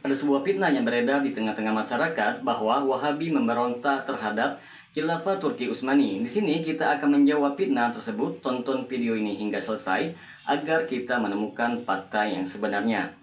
Ada sebuah fitnah yang beredar di tengah-tengah masyarakat bahwa Wahabi memberontak terhadap Khilafah Turki Utsmani. Di sini kita akan menjawab fitnah tersebut. Tonton video ini hingga selesai agar kita menemukan fakta yang sebenarnya.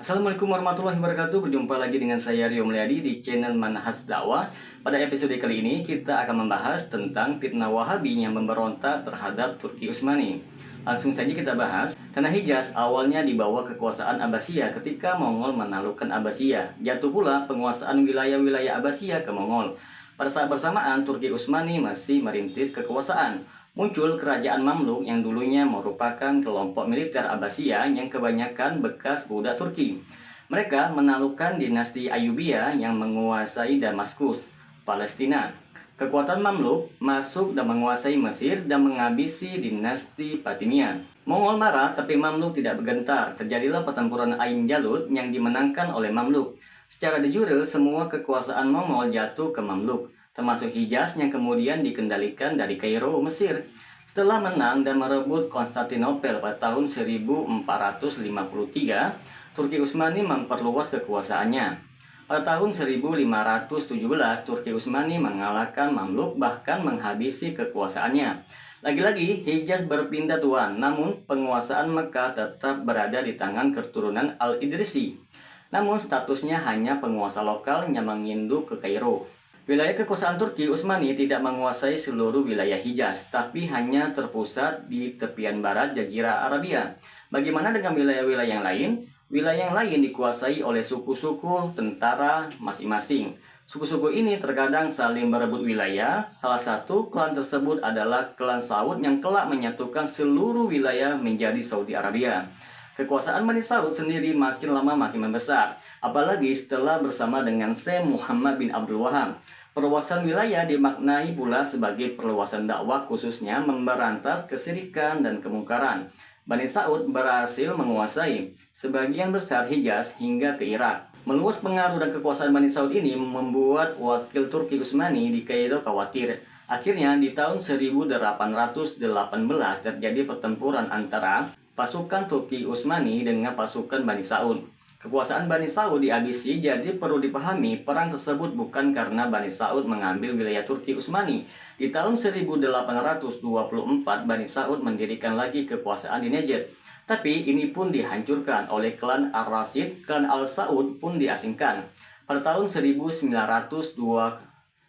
Assalamualaikum warahmatullahi wabarakatuh. Berjumpa lagi dengan saya Rio Mulyadi di channel Manhaj Dakwah. Pada episode kali ini kita akan membahas tentang fitnah Wahabi yang memberontak terhadap Turki Utsmani. Langsung saja kita bahas. Tanah Hijaz awalnya di bawah kekuasaan Abbasiyah ketika Mongol menaklukkan Abbasiyah. Jatuh pula penguasaan wilayah-wilayah Abbasiyah ke Mongol. Pada saat bersamaan Turki Utsmani masih merintis kekuasaan. Muncul kerajaan Mamluk yang dulunya merupakan kelompok militer Abbasiyah yang kebanyakan bekas budak Turki. Mereka menaklukkan dinasti Ayyubiyah yang menguasai Damaskus, Palestina. Kekuatan Mamluk masuk dan menguasai Mesir dan menghabisi dinasti Fatimiyah. Mongol marah tapi Mamluk tidak bergentar. Terjadilah pertempuran Ain Jalut yang dimenangkan oleh Mamluk. Secara de jure semua kekuasaan Mongol jatuh ke Mamluk, termasuk Hijaz yang kemudian dikendalikan dari Kairo, Mesir. Setelah menang dan merebut Konstantinopel pada tahun 1453, Turki Utsmani memperluas kekuasaannya. Pada tahun 1517, Turki Utsmani mengalahkan Mamluk bahkan menghabisi kekuasaannya. Lagi-lagi Hijaz berpindah tuan, namun penguasaan Mekah tetap berada di tangan keturunan Al-Idrisi. Namun statusnya hanya penguasa lokal yang menginduk ke Kairo. Wilayah kekuasaan Turki Utsmani tidak menguasai seluruh wilayah Hijaz, tapi hanya terpusat di tepian barat Jazirah Arabia. Bagaimana dengan wilayah-wilayah yang lain? Wilayah yang lain dikuasai oleh suku-suku tentara masing-masing. Suku-suku ini terkadang saling berebut wilayah. Salah satu klan tersebut adalah klan Saud yang kelak menyatukan seluruh wilayah menjadi Saudi Arabia. Kekuasaan Bani Saud sendiri makin lama makin membesar, apalagi setelah bersama dengan Syekh Muhammad bin Abdul Wahab. Perluasan wilayah dimaknai pula sebagai perluasan dakwah, khususnya memberantas kesyirikan dan kemungkaran. Bani Saud berhasil menguasai sebagian besar Hijaz hingga ke Irak. Meluas pengaruh dan kekuasaan Bani Saud ini membuat wakil Turki Utsmani di Kairo khawatir. Akhirnya di tahun 1818 terjadi pertempuran antara pasukan Turki Utsmani dengan pasukan Bani Saud. Kekuasaan Bani Saud dihabisi, jadi perlu dipahami perang tersebut bukan karena Bani Saud mengambil wilayah Turki Utsmani. Di tahun 1824 Bani Saud mendirikan lagi kekuasaan di Najd. Tapi ini pun dihancurkan oleh klan Al-Rashid. Klan Al-Saud pun diasingkan. Pada tahun 1902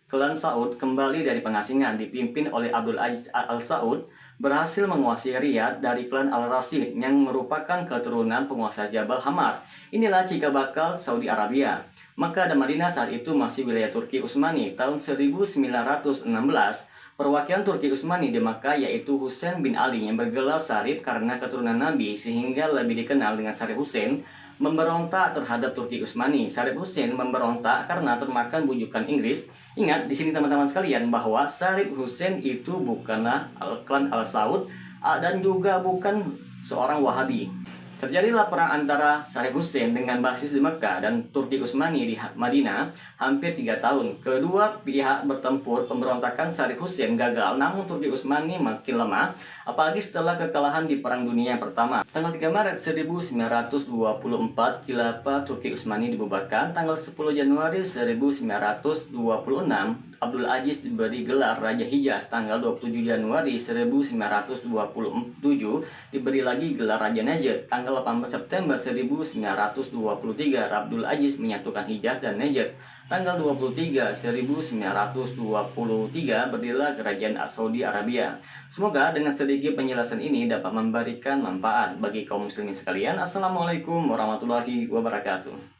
klan Saud kembali dari pengasingan dipimpin oleh Abdul Aziz Al-Saud berhasil menguasai Riyadh dari klan Al-Rashid yang merupakan keturunan penguasa Jabal Hamar. Inilah cikal bakal Saudi Arabia. Makkah dan Madinah saat itu masih wilayah Turki Utsmani. Tahun 1916, perwakilan Turki Utsmani di Makkah yaitu Husain bin Ali yang bergelar Syarif karena keturunan Nabi sehingga lebih dikenal dengan Syarif Husain, memberontak terhadap Turki Utsmani. Syarif Husain memberontak karena termakan bujukan Inggris. Ingat di sini teman-teman sekalian bahwa Syarif Husain itu bukanlah klan Al-Saud dan juga bukan seorang Wahabi. Terjadilah perang antara Syarif Husain dengan basis di Mekah dan Turki Utsmani di Madinah hampir 3 tahun. Kedua pihak bertempur, pemberontakan Syarif Husain gagal, namun Turki Utsmani makin lemah, apalagi setelah kekalahan di Perang Dunia yang Pertama. Tanggal 3 Maret 1924, Khilafah Turki Utsmani dibubarkan. Tanggal 10 Januari 1926, Abdul Aziz diberi gelar Raja Hijaz. Tanggal 27 Januari 1927 diberi lagi gelar Raja Najd. Tanggal 18 September 1923 Abdul Aziz menyatukan Hijaz dan Najd. Tanggal 23 1923 berdirilah Kerajaan Saudi Arabia. Semoga dengan sedikit penjelasan ini dapat memberikan manfaat bagi kaum muslimin sekalian. Assalamualaikum warahmatullahi wabarakatuh.